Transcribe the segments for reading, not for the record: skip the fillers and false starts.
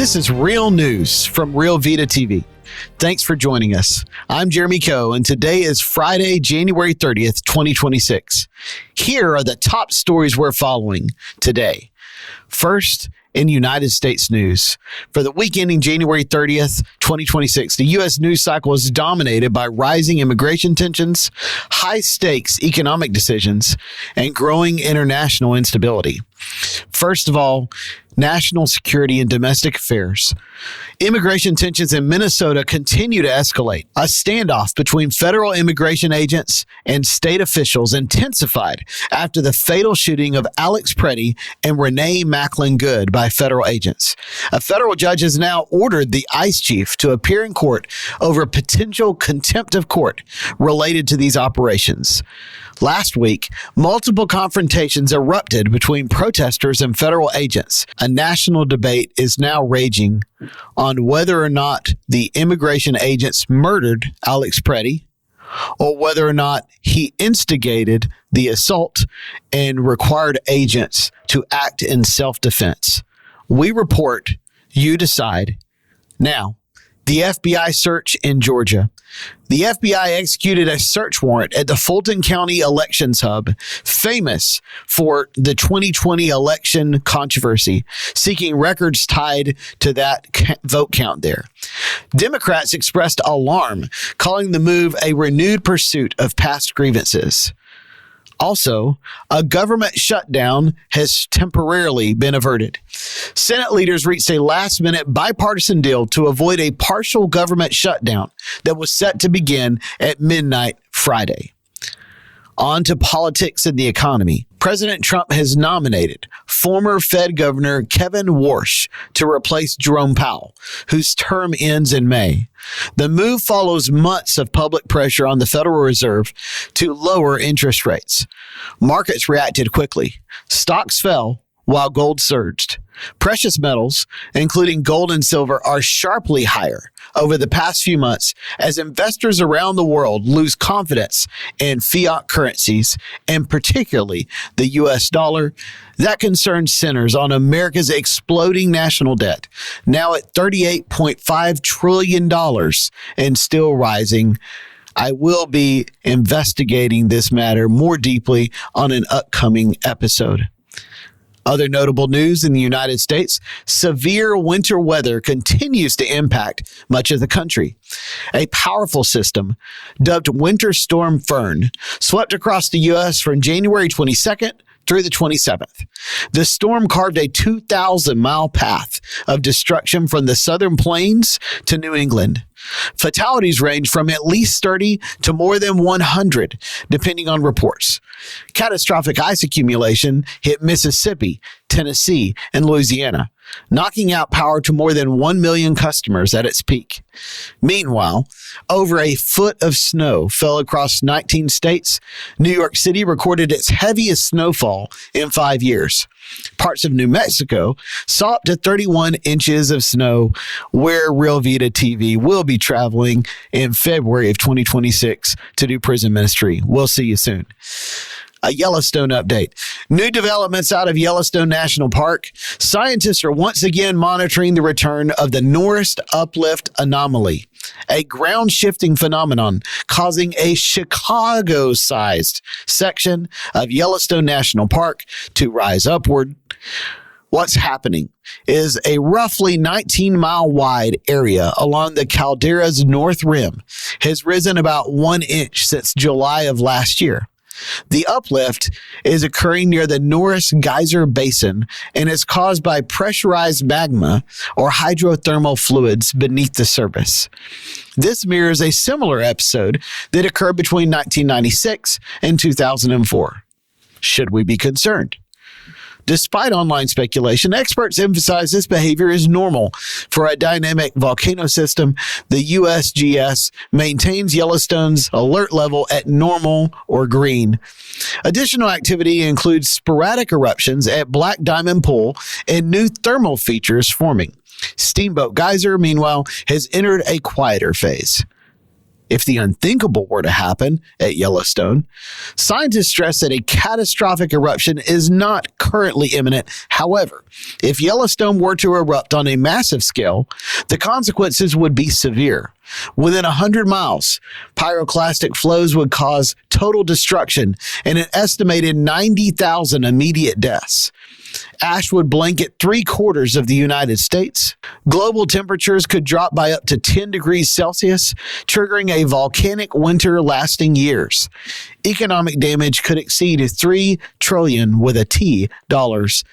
This is real news from Real Vida TV. Thanks for joining us. I'm Jeremy Coe, and today is Friday, January 30th, 2026. Here are the top stories we're following today. First, in United States news. For the week ending January 30th, 2026, the U.S. news cycle is dominated by rising immigration tensions, high-stakes economic decisions, and growing international instability. First of all, national security and domestic affairs. Immigration tensions in Minnesota continue to escalate. A standoff between federal immigration agents and state officials intensified after the fatal shooting of Alex Preddy and Renee Macklin Good by federal agents. A federal judge has now ordered the ICE chief to appear in court over potential contempt of court related to these operations. Last week, multiple confrontations erupted between protesters and federal agents. A national debate is now raging on whether or not the immigration agents murdered Alex Preddy or whether or not he instigated the assault and required agents to act in self-defense. We report, you decide. Now, the FBI search in Georgia. The FBI executed a search warrant at the Fulton County Elections Hub, famous for the 2020 election controversy, seeking records tied to that vote count there. Democrats expressed alarm, calling the move a renewed pursuit of past grievances. Also, a government shutdown has temporarily been averted. Senate leaders reached a last-minute bipartisan deal to avoid a partial government shutdown that was set to begin at midnight Friday. On to politics and the economy. President Trump has nominated former Fed Governor Kevin Warsh to replace Jerome Powell, whose term ends in May. The move follows months of public pressure on the Federal Reserve to lower interest rates. Markets reacted quickly. Stocks fell while gold surged. Precious metals, including gold and silver, are sharply higher over the past few months as investors around the world lose confidence in fiat currencies, and particularly the U.S. dollar. That concern centers on America's exploding national debt, now at $38.5 trillion and still rising. I will be investigating this matter more deeply on an upcoming episode. Other notable news in the United States, severe winter weather continues to impact much of the country. A powerful system, dubbed Winter Storm Fern, swept across the U.S. from January 22nd through the 27th. The storm carved a 2,000-mile path of destruction from the southern plains to New England. Fatalities range from at least 30 to more than 100, depending on reports. Catastrophic ice accumulation hit Mississippi, Tennessee, and Louisiana, knocking out power to more than 1 million customers at its peak. Meanwhile, over a foot of snow fell across 19 states. New York City recorded its heaviest snowfall in 5 years. Parts of New Mexico saw up to 31 inches of snow, where Real Vida TV will be traveling in February of 2026 to do prison ministry. We'll see you soon. A Yellowstone update. New developments out of Yellowstone National Park. Scientists are once again monitoring the return of the Norris Uplift Anomaly, a ground-shifting phenomenon causing a Chicago-sized section of Yellowstone National Park to rise upward. What's happening is a roughly 19-mile wide area along the caldera's north rim has risen about 1 inch since July of last year. The uplift is occurring near the Norris Geyser Basin and is caused by pressurized magma or hydrothermal fluids beneath the surface. This mirrors a similar episode that occurred between 1996 and 2004. Should we be concerned? Despite online speculation, experts emphasize this behavior is normal for a dynamic volcano system. The USGS maintains Yellowstone's alert level at normal or green. Additional activity includes sporadic eruptions at Black Diamond Pool and new thermal features forming. Steamboat Geyser, meanwhile, has entered a quieter phase. If the unthinkable were to happen at Yellowstone, scientists stress that a catastrophic eruption is not currently imminent. However, if Yellowstone were to erupt on a massive scale, the consequences would be severe. Within 100 miles, pyroclastic flows would cause total destruction and an estimated 90,000 immediate deaths. Ash would blanket 3/4 of the United States. Global temperatures could drop by up to 10 degrees Celsius, triggering a volcanic winter lasting years. Economic damage could exceed $3 trillion with a T dollars.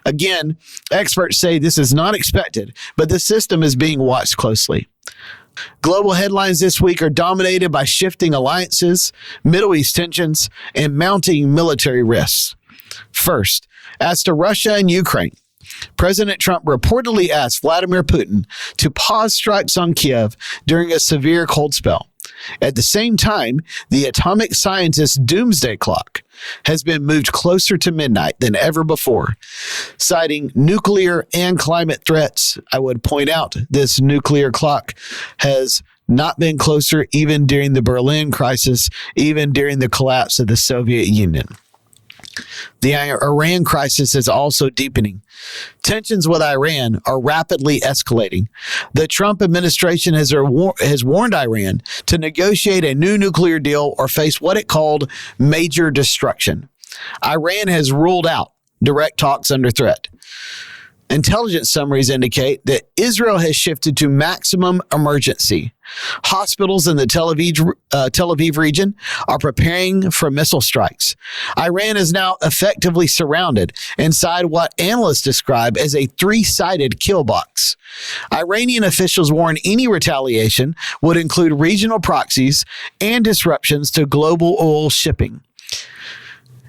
Again, experts say this is not expected, but the system is being watched closely. Global headlines this week are dominated by shifting alliances, Middle East tensions, and mounting military risks. First, as to Russia and Ukraine, President Trump reportedly asked Vladimir Putin to pause strikes on Kiev during a severe cold spell. At the same time, the atomic scientist's doomsday clock has been moved closer to midnight than ever before. Citing nuclear and climate threats, I would point out this nuclear clock has not been closer even during the Berlin crisis, even during the collapse of the Soviet Union. The Iran crisis is also deepening. Tensions with Iran are rapidly escalating. The Trump administration has warned Iran to negotiate a new nuclear deal or face what it called major destruction. Iran has ruled out direct talks under threat. Intelligence summaries indicate that Israel has shifted to maximum emergency. Hospitals in the Tel Aviv region are preparing for missile strikes. Iran is now effectively surrounded inside what analysts describe as a three-sided kill box. Iranian officials warn any retaliation would include regional proxies and disruptions to global oil shipping.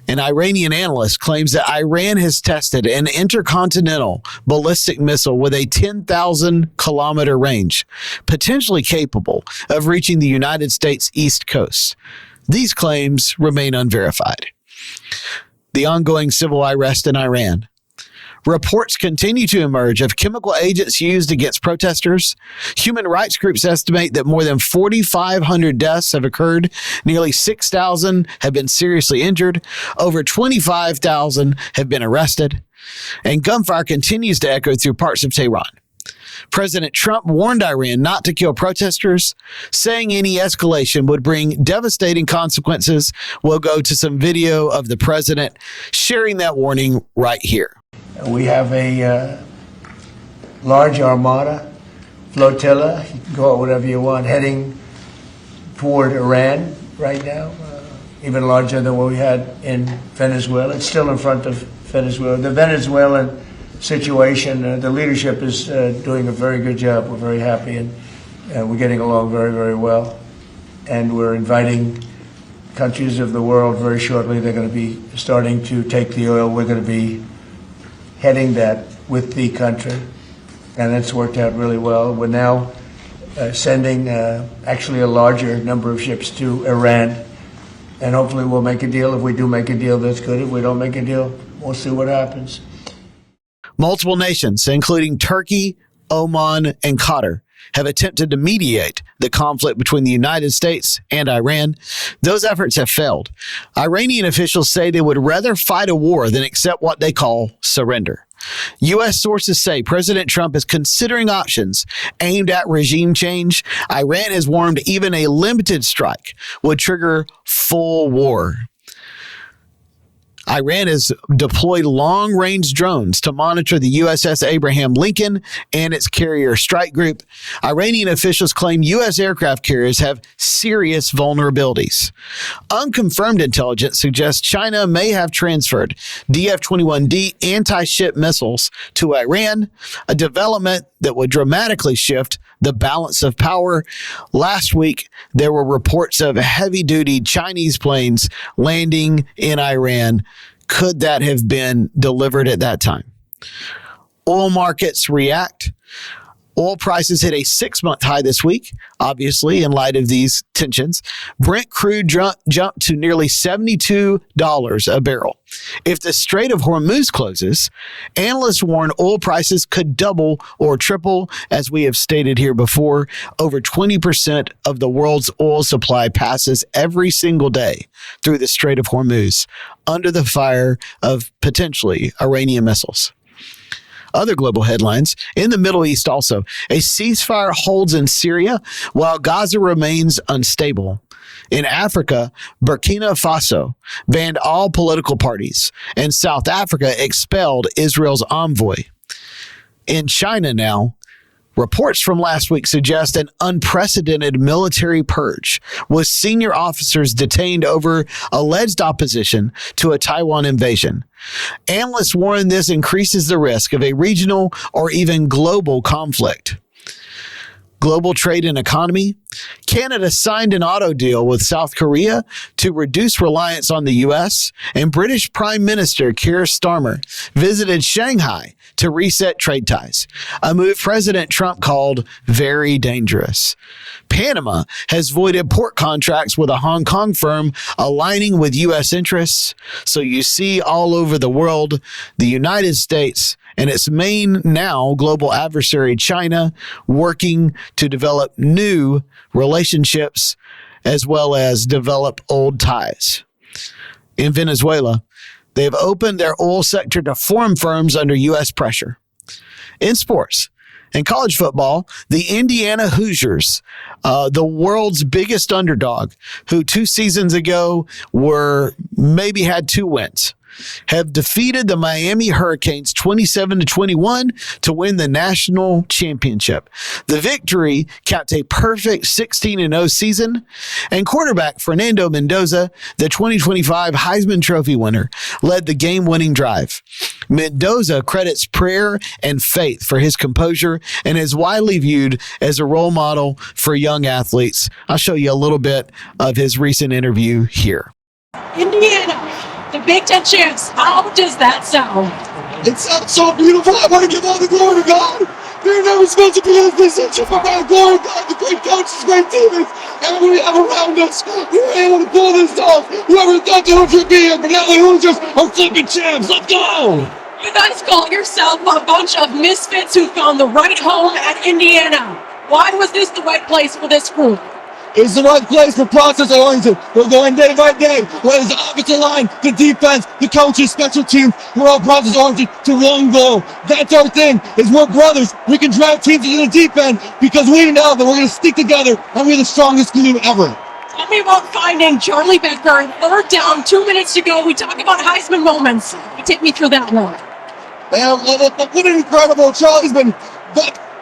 An Iranian analyst claims that Iran has tested an intercontinental ballistic missile with a 10,000-kilometer range, potentially capable of reaching the United States East Coast. These claims remain unverified. The ongoing civil unrest in Iran. Reports continue to emerge of chemical agents used against protesters. Human rights groups estimate that more than 4,500 deaths have occurred. Nearly 6,000 have been seriously injured. Over 25,000 have been arrested. And gunfire continues to echo through parts of Tehran. President Trump warned Iran not to kill protesters, saying any escalation would bring devastating consequences. We'll go to some video of the president sharing that warning right here. We have a large armada, flotilla, you can call it whatever you want, heading toward Iran right now, even larger than what we had in Venezuela. It's still in front of Venezuela. The Venezuelan situation, the leadership is doing a very good job. We're very happy, and we're getting along very, very well. And we're inviting countries of the world very shortly. They're going to be starting to take the oil. We're going to be heading that with the country, and it's worked out really well. We're now sending actually a larger number of ships to Iran, and hopefully we'll make a deal. If we do make a deal, that's good. If we don't make a deal, we'll see what happens. Multiple nations, including Turkey, Oman, and Qatar, have attempted to mediate the conflict between the United States and Iran. Those efforts have failed. Iranian officials say they would rather fight a war than accept what they call surrender. U.S. sources say President Trump is considering options aimed at regime change. Iran has warned even a limited strike would trigger full war. Iran has deployed long-range drones to monitor the USS Abraham Lincoln and its carrier strike group. Iranian officials claim U.S. aircraft carriers have serious vulnerabilities. Unconfirmed intelligence suggests China may have transferred DF-21D anti-ship missiles to Iran, a development that would dramatically shift the balance of power. Last week, there were reports of heavy-duty Chinese planes landing in Iran. Could that have been delivered at that time? Oil markets react. Oil prices hit a 6-month high this week, obviously, in light of these tensions. Brent crude jumped to nearly $72 a barrel. If the Strait of Hormuz closes, analysts warn oil prices could double or triple. As we have stated here before, over 20% of the world's oil supply passes every single day through the Strait of Hormuz, under the fire of potentially Iranian missiles. Other global headlines in the Middle East also. A ceasefire holds in Syria while Gaza remains unstable. In Africa, Burkina Faso banned all political parties, and South Africa expelled Israel's envoy. In China now, reports from last week suggest an unprecedented military purge, with senior officers detained over alleged opposition to a Taiwan invasion. Analysts warn this increases the risk of a regional or even global conflict. Global trade and economy. Canada signed an auto deal with South Korea to reduce reliance on the U.S., and British Prime Minister Keir Starmer visited Shanghai to reset trade ties, a move President Trump called very dangerous. Panama has voided port contracts with a Hong Kong firm aligning with U.S. interests. So you see all over the world, the United States and its main now global adversary, China, working to develop new relationships as well as develop old ties. In Venezuela, they have opened their oil sector to foreign firms under U.S. pressure. In sports, in college football, the Indiana Hoosiers, the world's biggest underdog, who 2 seasons ago had 2 wins, have defeated the Miami Hurricanes 27-21 to win the national championship. The victory capped a perfect 16-0 season, and quarterback Fernando Mendoza, the 2025 Heisman Trophy winner, led the game-winning drive. Mendoza credits prayer and faith for his composure and is widely viewed as a role model for young athletes. I'll show you a little bit of his recent interview here. Indiana, the Big Ten champs. How does that sound? It sounds so beautiful. I want to give all the glory to God. We're never supposed to be in this position for my glory, God. The great coaches, great teammates, everybody have around us. We were able to pull this off. Whoever thought the Hoosiers would be here, but now the Hoosiers are flipping champs. Let's go. You guys call yourself a bunch of misfits who found the right home at Indiana. Why was this the right place for this group? It's the right place for process oriented. We're going day by day. Whether it's the offensive line, the defense, the coaches, special teams, we're all process oriented to one goal. That's our thing. Is we're brothers. We can drive teams into the deep end because we know that we're going to stick together and we're the strongest team ever. Tell me about finding Charlie Becker. 3rd down, 2 minutes to go. We talk about Heisman moments. Take me through that one. Man, what an incredible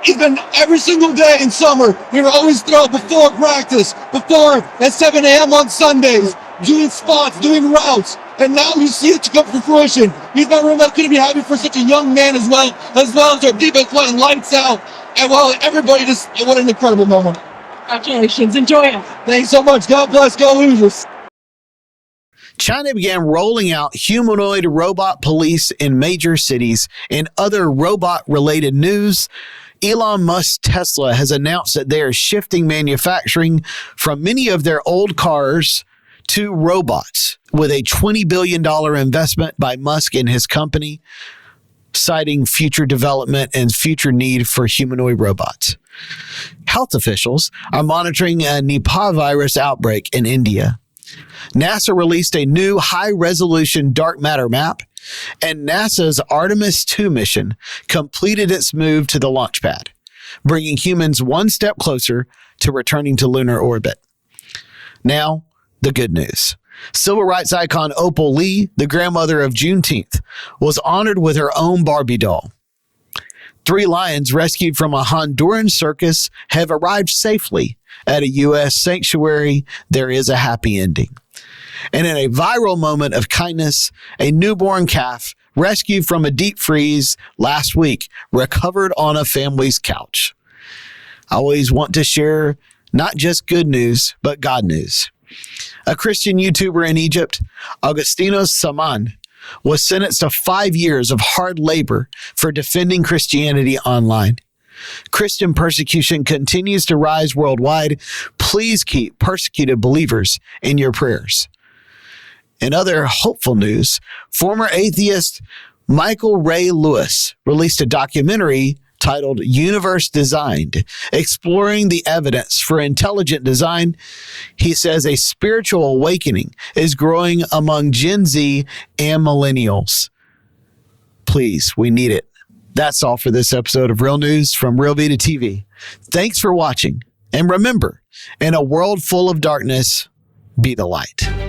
He's been every single day in summer. We were always throw before practice, before at 7 a.m. on Sundays, doing spots, doing routes, and now you see it come to fruition. He's not really going to be happy for such a young man as well as our defense playing lights out. And well, everybody what an incredible moment. Congratulations, enjoy it. Thanks so much. God bless. Go Hoosiers. China began rolling out humanoid robot police in major cities. In other robot-related news, Elon Musk's Tesla has announced that they are shifting manufacturing from many of their old cars to robots, with a $20 billion investment by Musk and his company, citing future development and future need for humanoid robots. Health officials are monitoring a Nipah virus outbreak in India. NASA released a new high-resolution dark matter map, and NASA's Artemis II mission completed its move to the launch pad, bringing humans one step closer to returning to lunar orbit. Now, the good news. Civil rights icon Opal Lee, the grandmother of Juneteenth, was honored with her own Barbie doll. 3 lions rescued from a Honduran circus have arrived safely at a U.S. sanctuary. There is a happy ending. And in a viral moment of kindness, a newborn calf rescued from a deep freeze last week recovered on a family's couch. I always want to share not just good news, but God news. A Christian YouTuber in Egypt, Augustino Saman, was sentenced to 5 years of hard labor for defending Christianity online. Christian persecution continues to rise worldwide. Please keep persecuted believers in your prayers. In other hopeful news, former atheist Michael Ray Lewis released a documentary titled Universe Designed, exploring the evidence for intelligent design. He says a spiritual awakening is growing among Gen Z and millennials. Please, we need it. That's all for this episode of Real News from Real Vida TV. Thanks for watching. And remember, in a world full of darkness, be the light.